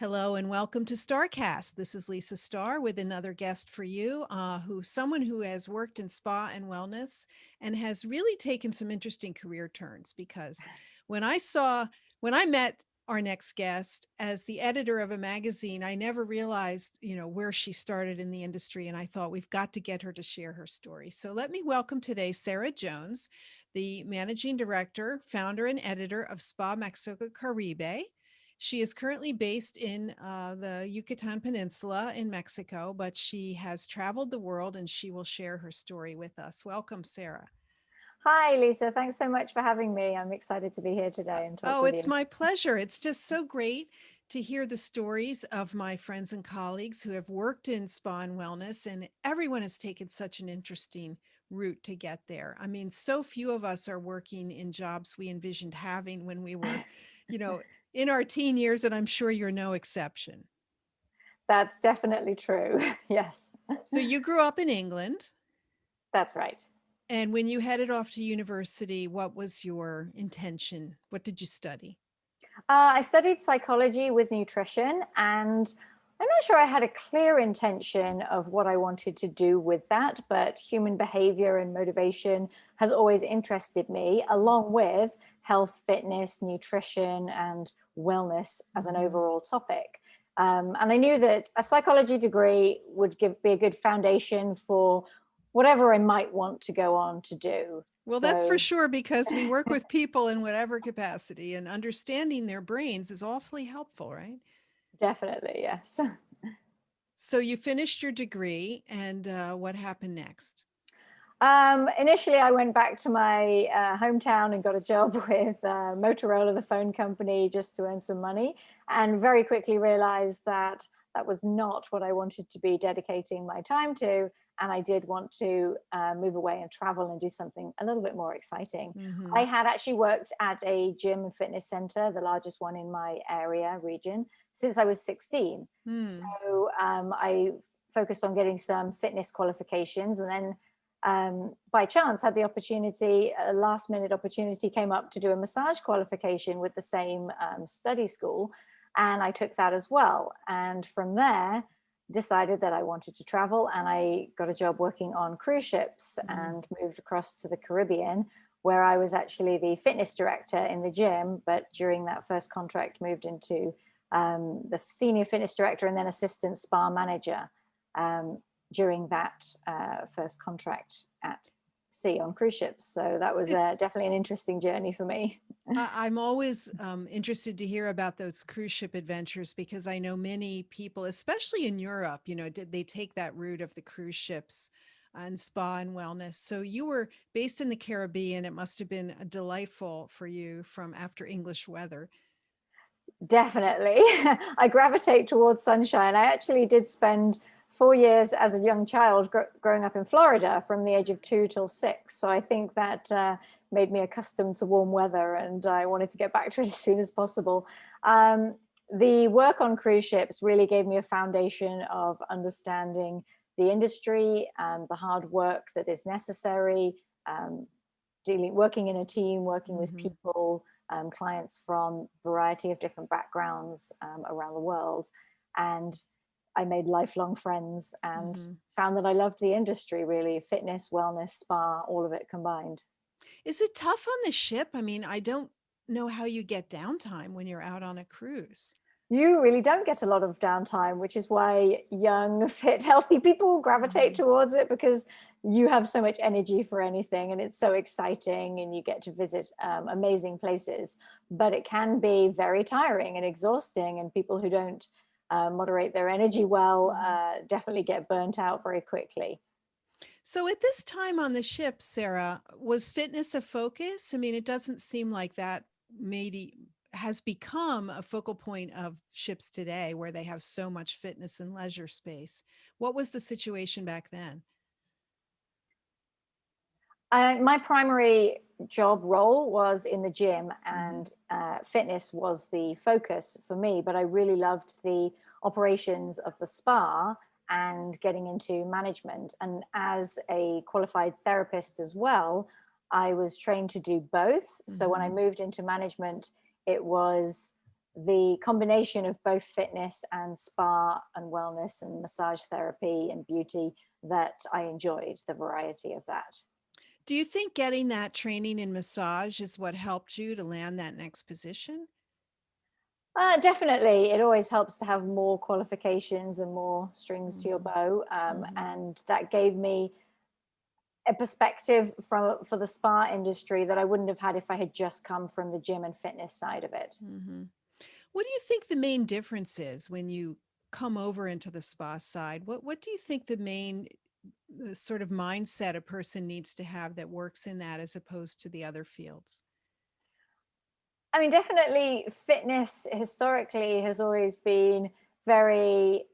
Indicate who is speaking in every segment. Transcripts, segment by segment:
Speaker 1: Hello and welcome to StarrCast. This is Lisa Starr with another guest for you, who's someone who has worked in spa and wellness and has really taken some interesting career turns. Because when I saw, when I met our next guest as the editor of a magazine, I never realized, where she started in the industry. And I thought we've got to get her to share her story. So let me welcome today Sara Jones, the managing director, founder, and editor of Spa MexiCaribe. She is currently based in the Yucatan Peninsula in Mexico, but she has traveled the world and she will share her story with us. Welcome, Sara.
Speaker 2: Hi, Lisa. Thanks so much for having me. I'm excited to be here today and talk
Speaker 1: Oh,
Speaker 2: with
Speaker 1: it's
Speaker 2: you.
Speaker 1: my pleasure. It's just so great to hear the stories of my friends and colleagues who have worked in spa and wellness, and everyone has taken such an interesting route to get there. I mean, so few of us are working in jobs we envisioned having when we were, you know, in our teen years, and I'm sure you're no exception.
Speaker 2: That's definitely true. Yes,
Speaker 1: So you grew up in England,
Speaker 2: that's right.
Speaker 1: and when you headed off to university, what was your intention? What did you study?
Speaker 2: I studied psychology with nutrition, and I'm not sure I had a clear intention of what I wanted to do with that, but human behavior and motivation has always interested me, along with health, fitness, nutrition, and wellness as an
Speaker 1: Mhm.
Speaker 2: overall topic. And I knew that a psychology degree would be a good foundation for whatever I might want to go on to do.
Speaker 1: Well, that's for
Speaker 2: So
Speaker 1: sure because we work with people in whatever capacity, and understanding their brains is awfully helpful, right?
Speaker 2: definitely, yes.
Speaker 1: So you finished your degree, and what happened next?
Speaker 2: Initially, I went back to my hometown and got a job with Motorola, the phone company, just to earn some money, and very quickly realized that that was not what I wanted to be dedicating my time to. And I did want to move away and travel and do something a little bit more exciting. I
Speaker 1: Hmm.
Speaker 2: had actually worked at a gym and fitness center, the largest one in my area region, since I was 16.
Speaker 1: Hmm.
Speaker 2: So I focused on getting some fitness qualifications, and then by chance had the opportunity, a last minute opportunity came up to do a massage qualification with the same study school, and I took that as well, and from there decided that I wanted to travel, and I got a job working on cruise ships
Speaker 1: Hmm.
Speaker 2: and moved across to the Caribbean, where I was actually the fitness director in the gym, but during that first contract moved into the senior fitness director and then assistant spa manager um, during that first contract at sea on cruise ships. So that was
Speaker 1: It's
Speaker 2: definitely an interesting journey for me.
Speaker 1: I'm always interested to hear about those cruise ship adventures because I know many people, especially in Europe, did they take that route of the cruise ships and spa and wellness. So you were based in the Caribbean. It must have been delightful for you from after English weather.
Speaker 2: Definitely. I gravitate towards sunshine. I actually did spend 4 years as a young child growing up in Florida from the age of 2 till 6. So I think that made me accustomed to warm weather, and I wanted to get back to it as soon as possible. Um, the work on cruise ships really gave me a foundation of understanding the industry, the hard work that is necessary, um, working in a team, working with
Speaker 1: Hmm.
Speaker 2: people, clients from a variety of different backgrounds around the world. And I made lifelong friends and
Speaker 1: Hmm.
Speaker 2: found that I loved the industry, really: fitness, wellness, spa, all of it combined.
Speaker 1: Is it tough on the ship? I mean, I don't know how you get downtime when you're out on a cruise.
Speaker 2: You really don't get a lot of downtime, which is why young, fit, healthy people gravitate
Speaker 1: Hmm.
Speaker 2: towards it, because you have so much energy for anything and it's so exciting and you get to visit amazing places. But it can be very tiring and exhausting, and people who don't moderate their energy well
Speaker 1: Hmm.
Speaker 2: definitely get burnt out very quickly.
Speaker 1: So at this time on the ship, Sarah, was fitness a focus? I mean, it doesn't seem like that maybe has become a focal point of ships today where they have so much fitness and leisure space. What was the situation back then?
Speaker 2: My primary job role was in the gym,
Speaker 1: Hmm.
Speaker 2: and fitness was the focus for me. But I really loved the operations of the spa and getting into management. And as a qualified therapist as well, I was trained to do both. So when I
Speaker 1: Hmm.
Speaker 2: moved into management, it was the combination of both fitness and spa and wellness and massage therapy and beauty that I enjoyed, the variety of that.
Speaker 1: Do you think getting that training in massage is what helped you to land that next position?
Speaker 2: Definitely. It always helps to have more qualifications and more strings to your
Speaker 1: Mhm.
Speaker 2: bow.
Speaker 1: Mhm.
Speaker 2: And that gave me a perspective for the spa industry that I wouldn't have had if I had just come from the gym and fitness side of it.
Speaker 1: Mhm. What do you think the main difference is when you come over into the spa side? What do you think the sort of mindset a person needs to have that works in that as opposed to the other fields?
Speaker 2: I mean, definitely fitness historically has always been very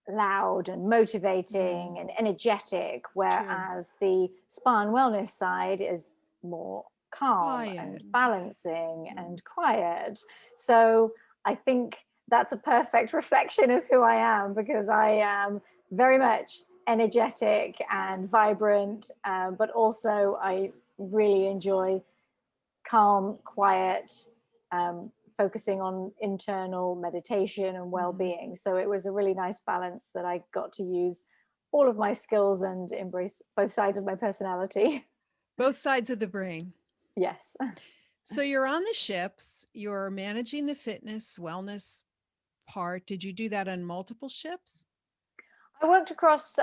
Speaker 2: loud and motivating
Speaker 1: Mm,
Speaker 2: and energetic,
Speaker 1: true.
Speaker 2: whereas the spa and wellness side is more calm
Speaker 1: Quiet.
Speaker 2: and balancing
Speaker 1: Mm,
Speaker 2: and quiet. So I think that's a perfect reflection of who I am, because I am very much energetic and vibrant, but also I really enjoy calm, quiet, focusing on internal meditation and
Speaker 1: mhm.
Speaker 2: well-being. So it was a really nice balance that I got to use all of my skills and embrace both sides of my personality.
Speaker 1: Both sides of the brain.
Speaker 2: Yes.
Speaker 1: So you're on the ships, you're managing the fitness, wellness part. Did you do that on multiple ships?
Speaker 2: I worked across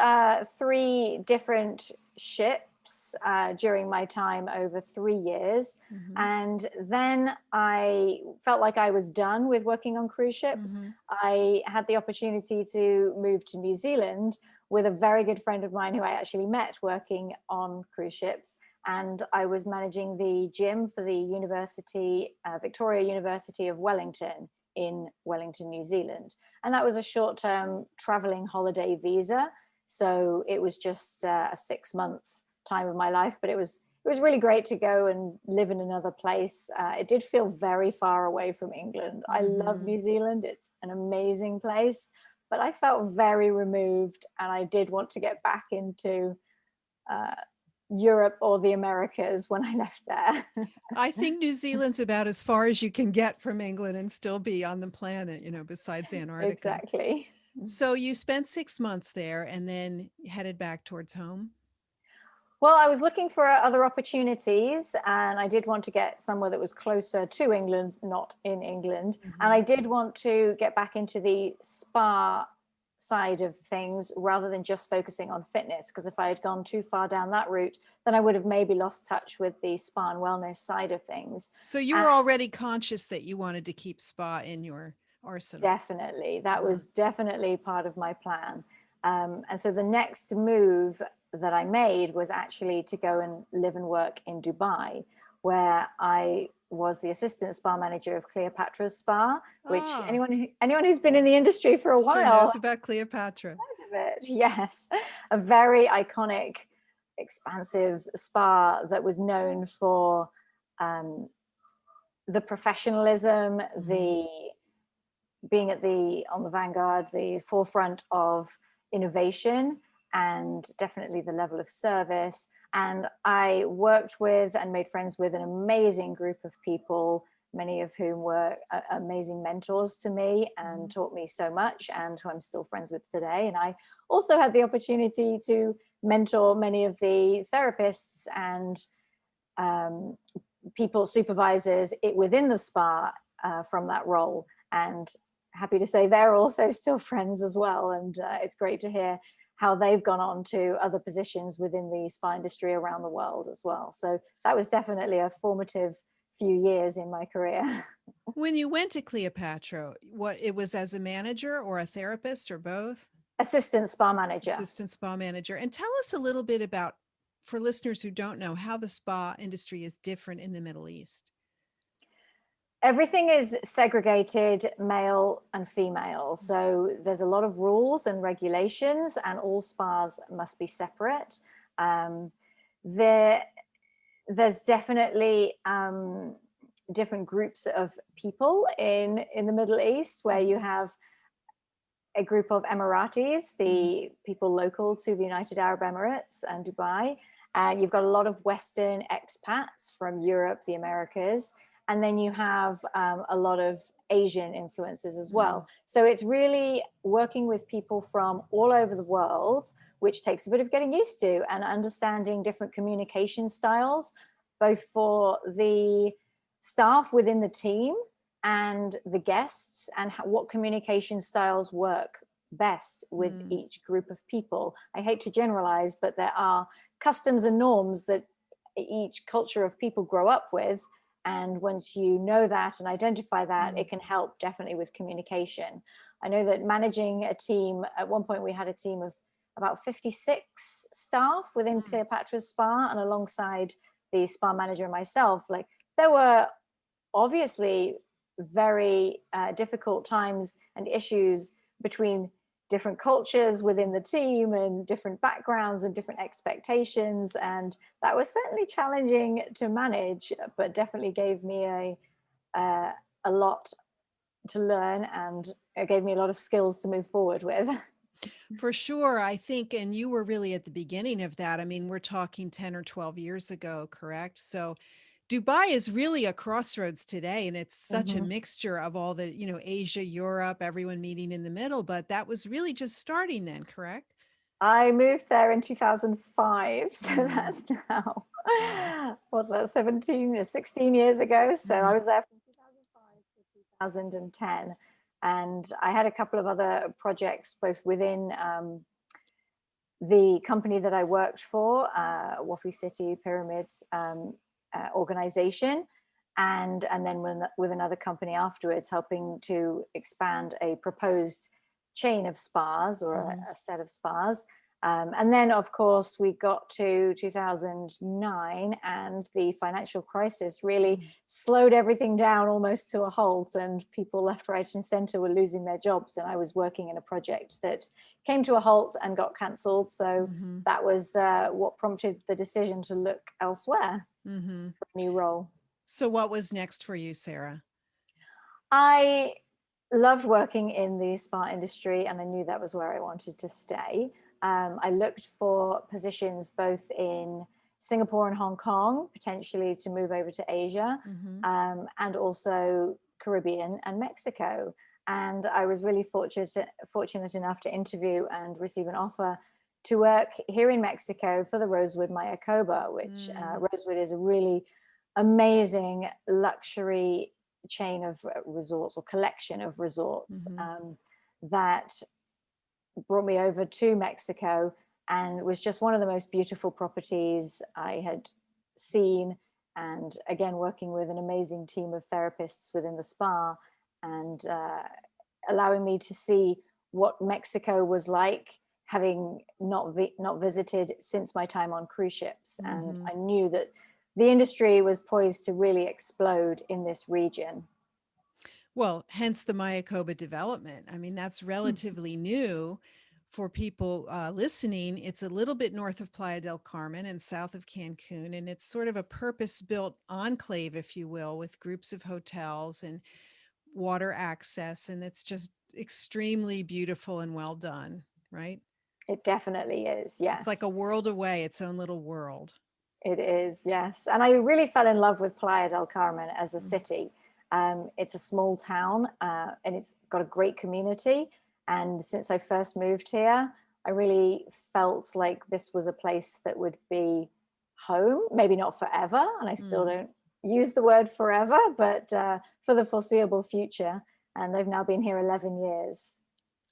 Speaker 2: three different ships during my time over 3 years.
Speaker 1: Mhm.
Speaker 2: And then I felt like I was done with working on cruise ships.
Speaker 1: Mhm.
Speaker 2: I had the opportunity to move to New Zealand with a very good friend of mine who I actually met working on cruise ships. And I was managing the gym for the University, Victoria University of Wellington in Wellington, New Zealand. And that was a short-term traveling holiday visa, so it was just a 6 month time of my life, but it was really great to go and live in another place. It did feel very far away from England. I love
Speaker 1: Mhm.
Speaker 2: New Zealand, it's an amazing place, but I felt very removed, and I did want to get back into uh, Europe or the Americas when I left there.
Speaker 1: I think New Zealand's about as far as you can get from England and still be on the planet, besides Antarctica.
Speaker 2: Exactly.
Speaker 1: So you spent 6 months there and then headed back towards home?
Speaker 2: Well, I was looking for other opportunities, and I did want to get somewhere that was closer to England, not in England. And I
Speaker 1: Mhm.
Speaker 2: did want to get back into the spa side of things rather than just focusing on fitness, because if I had gone too far down that route, then I would have maybe lost touch with the spa and wellness side of things.
Speaker 1: So you
Speaker 2: And
Speaker 1: were already conscious that you wanted to keep spa in your arsenal.
Speaker 2: definitely, that
Speaker 1: Uh-huh.
Speaker 2: was definitely part of my plan. And so the next move that I made was actually to go and live and work in Dubai, where I was the assistant spa manager of Cleopatra's Spa, which
Speaker 1: Ah,
Speaker 2: anyone who's been in the industry for a
Speaker 1: sure
Speaker 2: while
Speaker 1: knows about Cleopatra.
Speaker 2: heard of it. Yes, a very iconic, expansive spa that was known for um, the professionalism,
Speaker 1: Mhm.
Speaker 2: the being at the on the vanguard, the forefront of innovation, and definitely the level of service. And I worked with and made friends with an amazing group of people, many of whom were amazing mentors to me and
Speaker 1: Mhm.
Speaker 2: taught me so much, and who I'm still friends with today. And I also had the opportunity to mentor many of the therapists and um, people, supervisors within the spa from that role. And happy to say they're also still friends as well. And it's great to hear how they've gone on to other positions within the spa industry around the world as well. So that was definitely a formative few years in my career.
Speaker 1: When you went to Cleopatra, what it was as a manager or a therapist or both?
Speaker 2: Assistant spa manager.
Speaker 1: Assistant spa manager. And tell us a little bit about, for listeners who don't know, how the spa industry is different in the Middle East.
Speaker 2: Everything is segregated, male and female. So there's a lot of rules and regulations, and all spas must be separate. Um, there, there's definitely different groups of people in the Middle East, where you
Speaker 1: Mhm.
Speaker 2: have a group of Emiratis,
Speaker 1: Mhm.
Speaker 2: the people local to the United Arab Emirates and Dubai. You've got a lot of Western expats from Europe, the Americas, and then you have a lot of Asian influences as well. So it's really working with people from all over the world, which takes a bit of getting used to, and understanding different communication styles, both for the staff within the team and the guests, and what communication styles work best with each group of people. I hate to generalize, but there are customs and norms that each culture of people grow up with. And once you know that and identify that, it can help definitely with communication. I know that managing a team, at one point we had a team of about 56 staff within Cleopatra's Spa, and alongside the spa manager and myself, like, there were obviously very difficult times and issues between different cultures within the team and different backgrounds and different expectations, and that was certainly challenging to manage, but definitely gave me a lot to learn, and it gave me a lot of skills to move forward with.
Speaker 1: For sure, I think, and you were really at the beginning of that. I mean, we're talking 10 or 12 years ago, correct? So Dubai is really a crossroads today, and it's such a mixture of all the, Asia, Europe, everyone meeting in the middle, but that was really just starting then, correct?
Speaker 2: I moved there in 2005, so that's now, what's that, 16 years ago. So I was there from 2005 to 2010. And I had a couple of other projects, both within the company that I worked for, Wafi City Pyramids organization, and then with another company afterwards, helping to expand a proposed chain of spas, or a set of spas. And then, of course, we got to 2009, and the financial crisis really slowed everything down almost to a halt, and people left, right, and center were losing their jobs. And I was working in a project that came to a halt and got cancelled. So that was what prompted the decision to look elsewhere for a new role.
Speaker 1: So what was next for you, Sara?
Speaker 2: I loved working in the spa industry, and I knew that was where I wanted to stay. I looked for positions both in Singapore and Hong Kong, potentially to move over to Asia, and also Caribbean and Mexico. And I was really fortunate enough to interview and receive an offer to work here in Mexico for the Rosewood Mayakoba, which Rosewood is a really amazing luxury chain of resorts, or collection of resorts, that brought me over to Mexico, and was just one of the most beautiful properties I had seen. And again, working with an amazing team of therapists within the spa, and allowing me to see what Mexico was like, having not visited since my time on cruise ships. And I knew that the industry was poised to really explode in this region.
Speaker 1: Well, hence the Mayakoba development. I mean, that's relatively new for people listening. It's a little bit north of Playa del Carmen and south of Cancun, and it's sort of a purpose-built enclave, if you will, with groups of hotels and water access, and it's just extremely beautiful and well done, right?
Speaker 2: It definitely is, yes.
Speaker 1: It's like a world away, its own little world.
Speaker 2: It is, yes. And I really fell in love with Playa del Carmen as a city. It's a small town, and it's got a great community. And since I first moved here, I really felt like this was a place that would be home, maybe not forever. And I still don't use the word forever, but for the foreseeable future. And I've now been here 11 years.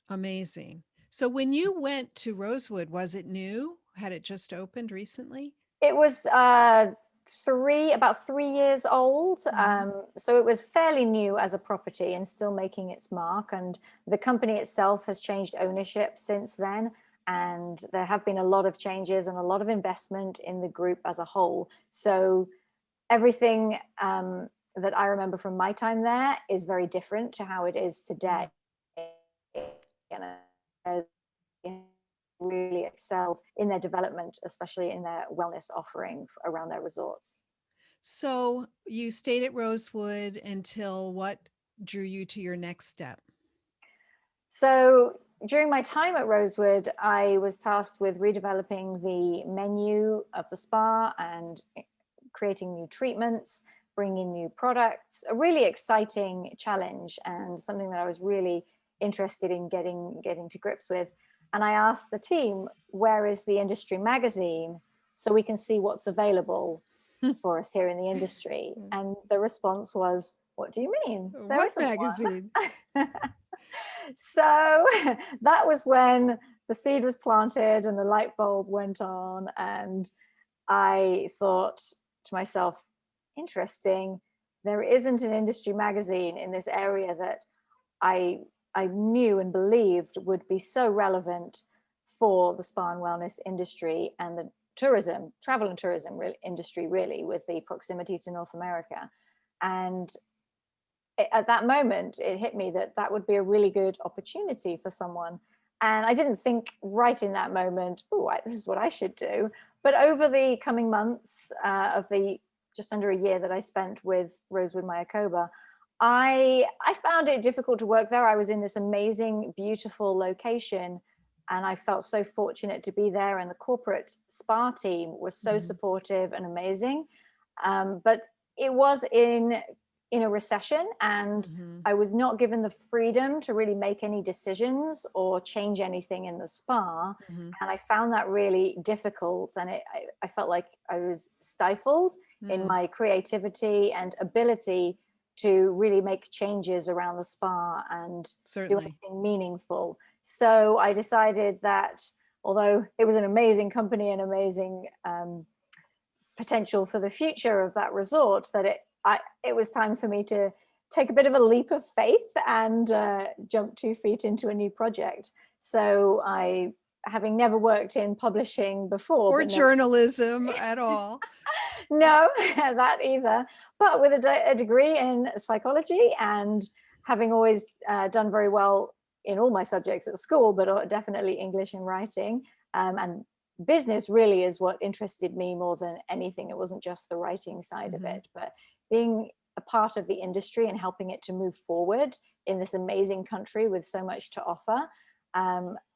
Speaker 1: Amazing. So when you went to Rosewood, was it new? Had it just opened recently?
Speaker 2: It was about 3 years old. So it was fairly new as a property and still making its mark. And the company itself has changed ownership since then. And there have been a lot of changes and a lot of investment in the group as a whole. So everything that I remember from my time there is very different to how it is today. And really excelled in their development, especially in their wellness offering around their resorts.
Speaker 1: So you stayed at Rosewood until what drew you to your next step?
Speaker 2: So during my time at Rosewood, I was tasked with redeveloping the menu of the spa and creating new treatments, bring in new products, a really exciting challenge and something that I was really interested in getting to grips with. And I asked the team, where is the industry magazine so we can see what's available for us here in the industry? And the response was, what do you mean? There
Speaker 1: What
Speaker 2: isn't
Speaker 1: magazine?
Speaker 2: one. So that was when the seed was planted and the light bulb went on. And I thought to myself, interesting, there isn't an industry magazine in this area that I knew and believed would be so relevant for the spa and wellness industry and the travel and tourism industry, really, with the proximity to North America. And at that moment, it hit me that that would be a really good opportunity for someone. And I didn't think right in that moment, oh, this is what I should do. But over the coming months of the just under a year that I spent with Rosewood Mayakoba, I found it difficult to work there. I was in this amazing, beautiful location, and I felt so fortunate to be there. And the corporate spa team was so supportive and amazing. But it was in a recession, and I was not given the freedom to really make any decisions or change anything in the spa. And I found that really difficult. And I felt like I was stifled in my creativity and ability to really make changes around the spa and do anything meaningful. So I decided that although it was an amazing company and amazing potential for the future of that resort, that it was time for me to take a bit of a leap of faith and jump 2 feet into a new project. So having never worked in publishing before.
Speaker 1: Or journalism at all.
Speaker 2: No, that either. But with a degree in psychology and having always done very well in all my subjects at school, but definitely English and writing. And business really is what interested me more than anything. It wasn't just the writing side of it, but being a part of the industry and helping it to move forward in this amazing country with so much to offer.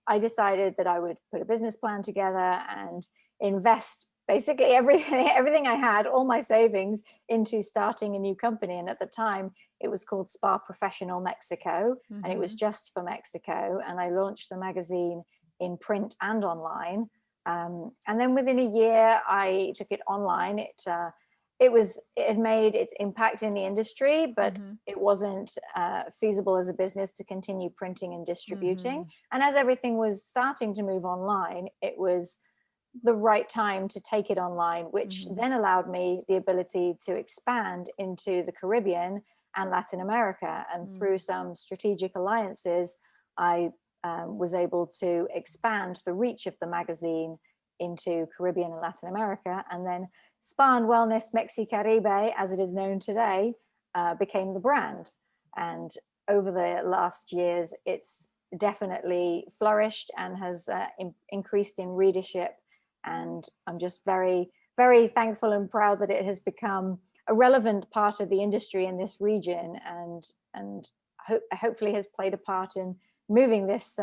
Speaker 2: I decided that I would put a business plan together and invest basically everything I had, all my savings, into starting a new company. And at the time, it was called Spa Professional Mexico, and it was just for Mexico. And I launched the magazine in print and online. And then within a year, I took it online. It had made its impact in the industry, but it wasn't feasible as a business to continue printing and distributing. And as everything was starting to move online, it was the right time to take it online, which then allowed me the ability to expand into the Caribbean and Latin America. And through some strategic alliances, I was able to expand the reach of the magazine into Caribbean and Latin America. And then Spa and Wellness MexiCaribe, as it is known today, became the brand. And over the last years, it's definitely flourished and has increased in readership. And I'm just very, very thankful and proud that it has become a relevant part of the industry in this region, and hopefully has played a part in moving this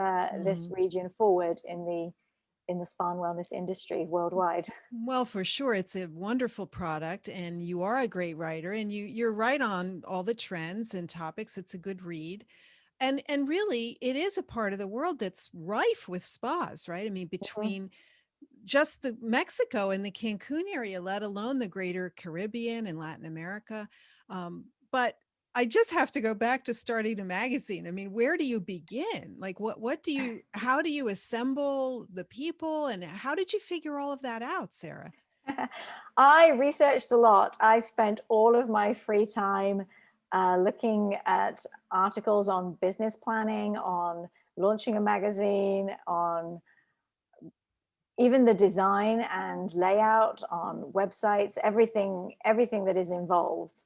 Speaker 2: region forward in the spa and wellness industry worldwide.
Speaker 1: Well, for sure, it's a wonderful product, and you are a great writer, and you're right on all the trends and topics. It's a good read. And really, it is a part of the world that's rife with spas, right? I mean, between just the Mexico and the Cancun area, let alone the greater Caribbean and Latin America. But I just have to go back to starting a magazine. I mean, where do you begin? Like, how do you assemble the people, and how did you figure all of that out, Sara?
Speaker 2: I researched a lot. I spent all of my free time looking at articles on business planning, on launching a magazine, on even the design and layout, on websites, everything that is involved.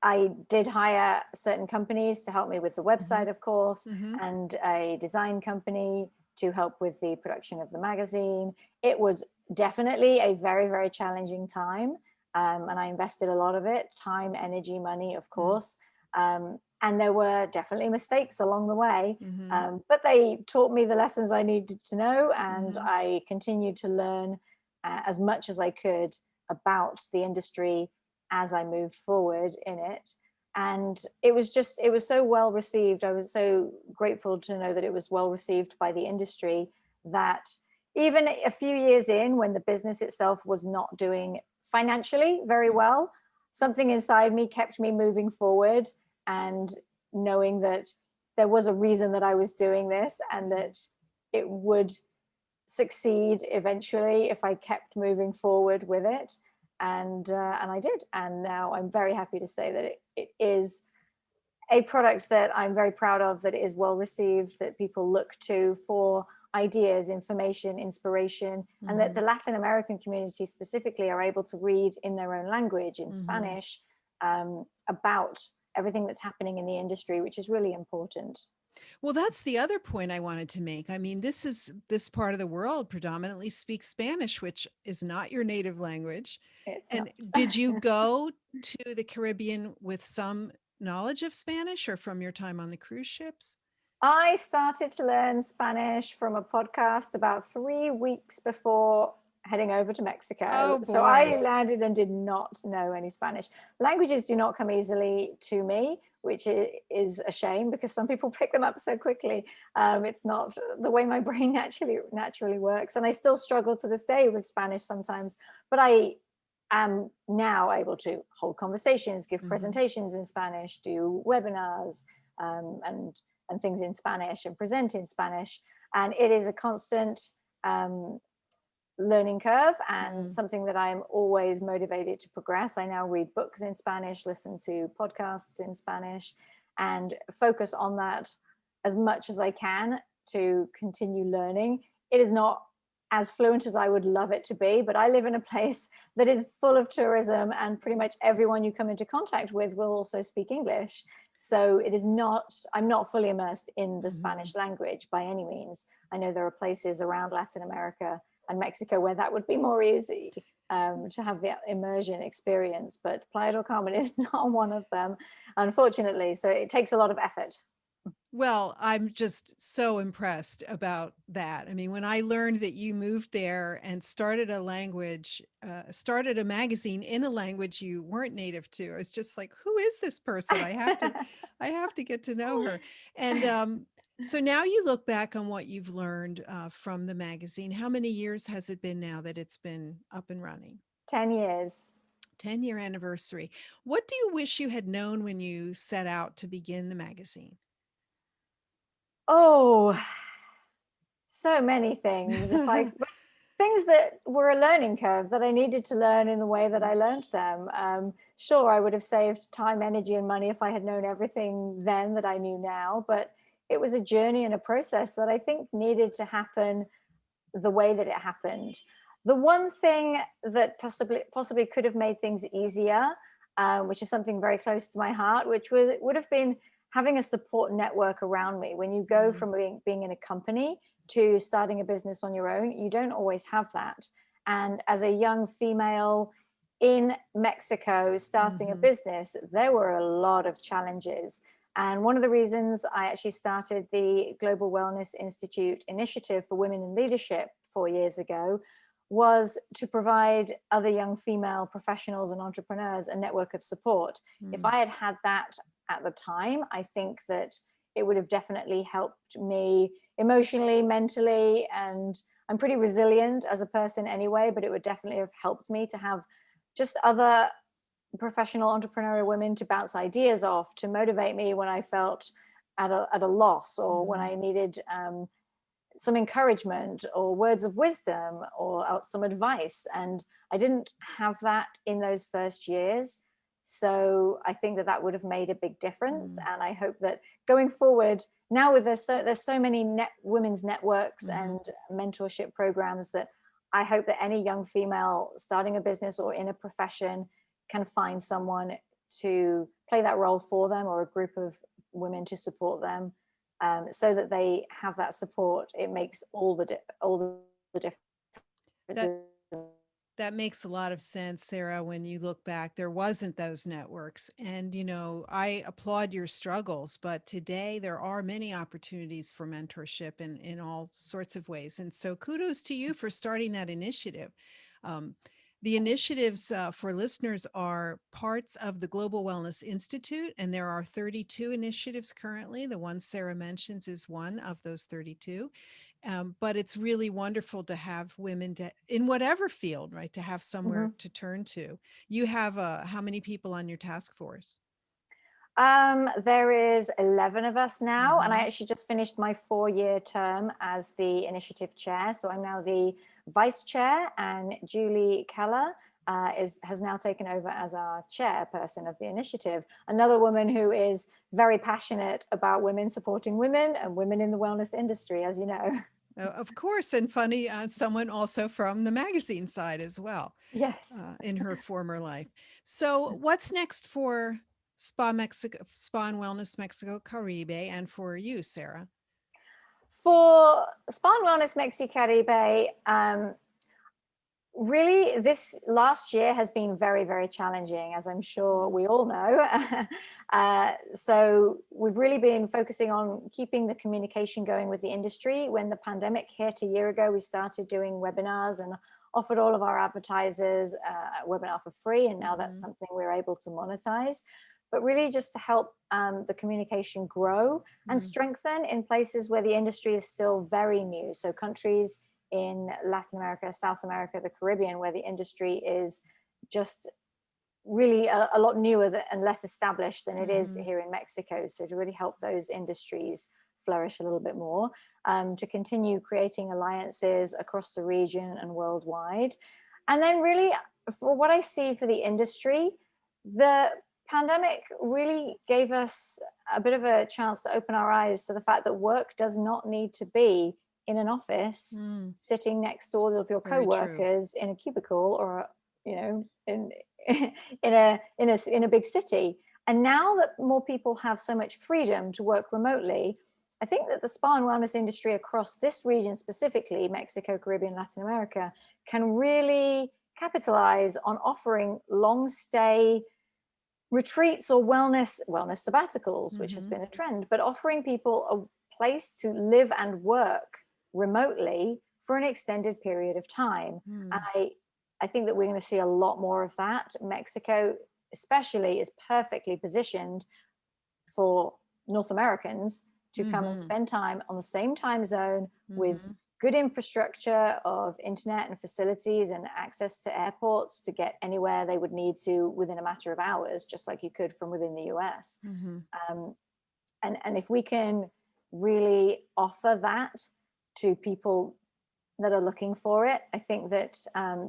Speaker 2: I did hire certain companies to help me with the website, of course, and a design company to help with the production of the magazine. It was definitely a very, very challenging time. And I invested a lot of it, time, energy, money, of course. And there were definitely mistakes along the way, but they taught me the lessons I needed to know. And I continued to learn as much as I could about the industry as I moved forward in it. And it was so well received. I was so grateful to know that it was well received by the industry, that even a few years in, when the business itself was not doing financially very well, something inside me kept me moving forward, and knowing that there was a reason that I was doing this, and that it would succeed eventually if I kept moving forward with it. And I did. And now I'm very happy to say that it is a product that I'm very proud of, that is well received, that people look to for ideas, information, inspiration, and that the Latin American community specifically are able to read in their own language, in Spanish, about everything that's happening in the industry, which is really important.
Speaker 1: Well, that's the other point I wanted to make. I mean, this part of the world predominantly speaks Spanish, which is not your native language.
Speaker 2: It's
Speaker 1: And
Speaker 2: not.
Speaker 1: did you go to the Caribbean with some knowledge of Spanish, or from your time on the cruise ships?
Speaker 2: I started to learn Spanish from a podcast about 3 weeks before heading over to Mexico.
Speaker 1: Oh,
Speaker 2: So I
Speaker 1: boy.
Speaker 2: landed and did not know any Spanish. Languages do not come easily to me, which is a shame, because some people pick them up so quickly. It's not the way my brain naturally works. And I still struggle to this day with Spanish sometimes, but I am now able to hold conversations, give presentations in Spanish, do webinars, and things in Spanish, and present in Spanish. And it is a constant learning curve, and something that I'm always motivated to progress. I now read books in Spanish, listen to podcasts in Spanish, and focus on that as much as I can to continue learning. It is not as fluent as I would love it to be, but I live in a place that is full of tourism, and pretty much everyone you come into contact with will also speak English. So it is not, I'm not fully immersed in the Spanish language by any means. I know there are places around Latin America and Mexico where that would be more easy to have the immersion experience, but Playa del Carmen is not one of them, unfortunately. So it takes a lot of effort.
Speaker 1: Well, I'm just so impressed about that. I mean, when I learned that you moved there and started started a magazine in a language you weren't native to, I was just like, who is this person? I have to get to know her. And so now you look back on what you've learned from the magazine. How many years has it been now that it's been up and running?
Speaker 2: 10 years.
Speaker 1: 10-year anniversary. What do you wish you had known when you set out to begin the magazine?
Speaker 2: Oh, so many things. Things that were a learning curve that I needed to learn in the way that I learned them. Sure, I would have saved time, energy, and money if I had known everything then that I knew now, but it was a journey and a process that I think needed to happen the way that it happened. The one thing that possibly could have made things easier, which is something very close to my heart, which would have been having a support network around me. When you go from being in a company to starting a business on your own, you don't always have that. And as a young female in Mexico starting a business, there were a lot of challenges. And one of the reasons I actually started the Global Wellness Institute initiative for women in leadership 4 years ago was to provide other young female professionals and entrepreneurs a network of support. If I had had that at the time, I think that it would have definitely helped me emotionally, mentally, and I'm pretty resilient as a person anyway, but it would definitely have helped me to have just other professional entrepreneurial women to bounce ideas off, to motivate me when I felt at a loss, or when I needed some encouragement or words of wisdom or some advice. And I didn't have that in those first years. So I think that would have made a big difference. And I hope that going forward, now with there's so many women's networks and mentorship programs, that I hope that any young female starting a business or in a profession can find someone to play that role for them, or a group of women to support them, so that they have that support. It makes all the
Speaker 1: That
Speaker 2: difference.
Speaker 1: that makes a lot of sense, Sarah. When you look back, there wasn't those networks. And, I applaud your struggles, but today there are many opportunities for mentorship in all sorts of ways. And so kudos to you for starting that initiative. Um, The initiatives for listeners are parts of the Global Wellness Institute, and there are 32 initiatives currently. The one Sara mentions is one of those 32. But it's really wonderful to have women in whatever field, right, to have somewhere
Speaker 2: Mhm.
Speaker 1: to turn to. You have how many people on your task force?
Speaker 2: There is 11 of us now, and I
Speaker 1: Hmm.
Speaker 2: actually just finished my 4-year term as the initiative chair. So I'm now the vice chair, and Julie Keller has now taken over as our chairperson of the initiative. Another woman who is very passionate about women supporting women and women in the wellness industry, as you know.
Speaker 1: Of course, and funny, someone also from the magazine side as well,
Speaker 2: Yes.
Speaker 1: in her former life. So, what's next for Spa and Wellness Mexico Caribe, and for you, Sara?
Speaker 2: For Spa and Wellness MexiCaribe, really, this last year has been very, very challenging, as I'm sure we all know. So we've really been focusing on keeping the communication going with the industry. When the pandemic hit a year ago, we started doing webinars and offered all of our advertisers a webinar for free. And now that's
Speaker 1: Mm-hmm.
Speaker 2: something we're able to monetize. But really just to help the communication grow and strengthen in places where the industry is still very new. So countries in Latin America, South America, the Caribbean, where the industry is just really a lot newer and less established than it is
Speaker 1: Mm-hmm.
Speaker 2: here in Mexico. So to really help those industries flourish a little bit more, to continue creating alliances across the region and worldwide. And then really, for what I see for the industry, the pandemic really gave us a bit of a chance to open our eyes to the fact that work does not need to be in an office
Speaker 1: Mm,
Speaker 2: sitting next to all of your
Speaker 1: very true.
Speaker 2: co-workers in a cubicle or in in a big city. And now that more people have so much freedom to work remotely, I think that the spa and wellness industry across this region, specifically Mexico, Caribbean, Latin America, can really capitalize on offering long stay retreats or wellness sabbaticals, which has
Speaker 1: Mm-hmm.
Speaker 2: been a trend, but offering people a place to live and work remotely for an extended period of time. And
Speaker 1: Mm,
Speaker 2: I think that we're going to see a lot more of that. Mexico, especially, is perfectly positioned for North Americans to come and
Speaker 1: mm-hmm.
Speaker 2: spend time on the same time zone with
Speaker 1: Mm-hmm.
Speaker 2: good infrastructure of internet and facilities and access to airports to get anywhere they would need to within a matter of hours, just like you could from within the US.
Speaker 1: Mm-hmm.
Speaker 2: Um, and if we can really offer that to people that are looking for it, I think that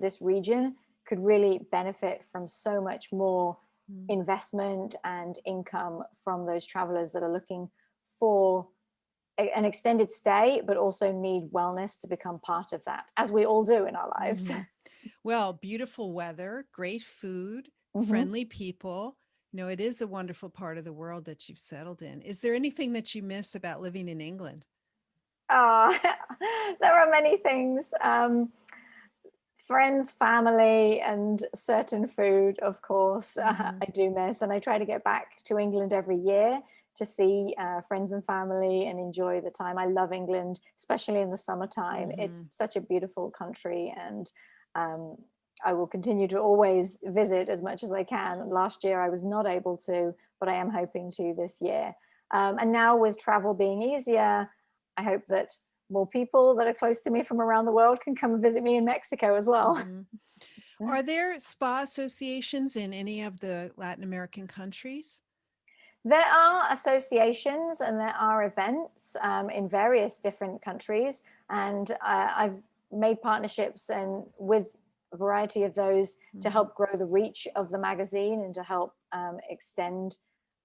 Speaker 2: this region could really benefit from so much more investment and income from those travelers that are looking for an extended stay, but also need wellness to become part of that, as we all do in our lives.
Speaker 1: Mm-hmm. Well, beautiful weather, great food,
Speaker 2: Mm-hmm.
Speaker 1: friendly people. It is a wonderful part of the world that you've settled in. Is there anything that you miss about living in England?
Speaker 2: Oh, there are many things. Friends, family, and certain food, of course,
Speaker 1: Mm-hmm.
Speaker 2: I do miss. And I try to get back to England every year to see friends and family and enjoy the time. I love England, especially in the summertime. It's
Speaker 1: Mm-hmm.
Speaker 2: such a beautiful country, and um, I will continue to always visit as much as I can. Last year I was not able to, but I am hoping to this year. And now with travel being easier, I hope that more people that are close to me from around the world can come and visit me in Mexico as well.
Speaker 1: Mm-hmm. Are there spa associations in any of the Latin American countries?
Speaker 2: There are associations and there are events in various different countries, and I've made partnerships and with a variety of those to
Speaker 1: Mm-hmm.
Speaker 2: help grow the reach of the magazine and to help extend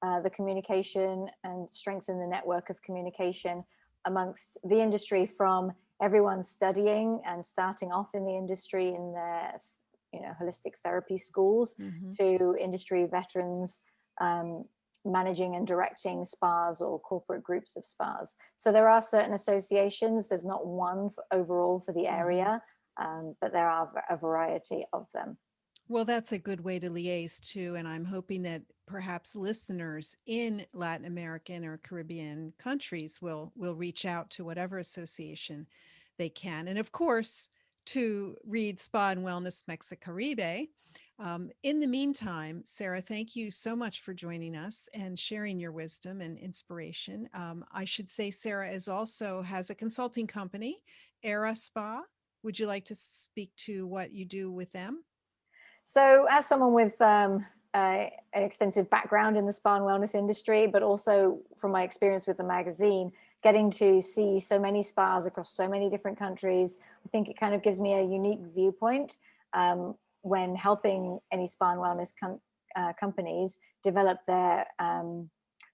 Speaker 2: the communication and strengthen the network of communication amongst the industry, from everyone studying and starting off in the industry in their holistic therapy schools
Speaker 1: Mm-hmm.
Speaker 2: to industry veterans um, managing and directing spas or corporate groups of spas. So there are certain associations. There's not one overall for the
Speaker 1: Mm-hmm.
Speaker 2: area, but there are a variety of them.
Speaker 1: Well, that's a good way to liaise too. And I'm hoping that perhaps listeners in Latin American or Caribbean countries will reach out to whatever association they can. And of course, to read Spa and Wellness MexiCaribe. In the meantime, Sara, thank you so much for joining us and sharing your wisdom and inspiration. I should say Sara is also has a consulting company, AraSpa. Would you like to speak to what you do with them?
Speaker 2: So, as someone with an extensive background in the spa and wellness industry, but also from my experience with the magazine, getting to see so many spas across so many different countries, I think it kind of gives me a unique viewpoint when helping any spa and wellness companies develop their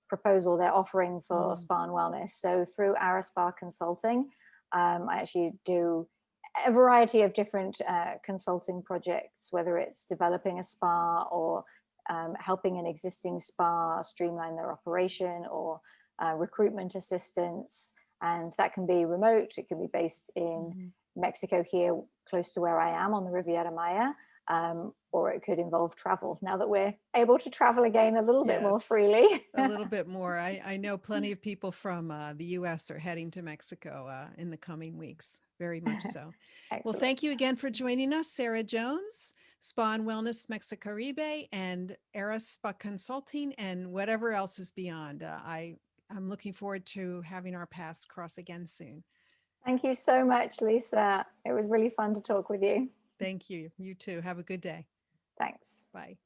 Speaker 2: proposal, their offering for spa and wellness. So through AraSpa Consulting, I actually do a variety of different consulting projects, whether it's developing a spa or helping an existing spa streamline their operation, or recruitment assistance. And that can be remote. It can be based in Mexico here, close to where I am on the Riviera Maya, or it could involve travel now that we're able to travel again a little bit more freely.
Speaker 1: A little bit more. I know plenty of people from the US are heading to Mexico in the coming weeks. Very much so. Well, thank you again for joining us, Sara Jones, Spa and Wellness MexiCaribe, and AraSpa Consulting, and whatever else is beyond. I'm looking forward to having our paths cross again soon.
Speaker 2: Thank you so much, Lisa. It was really fun to talk with you.
Speaker 1: Thank you. You too. Have a good day.
Speaker 2: Thanks.
Speaker 1: Bye.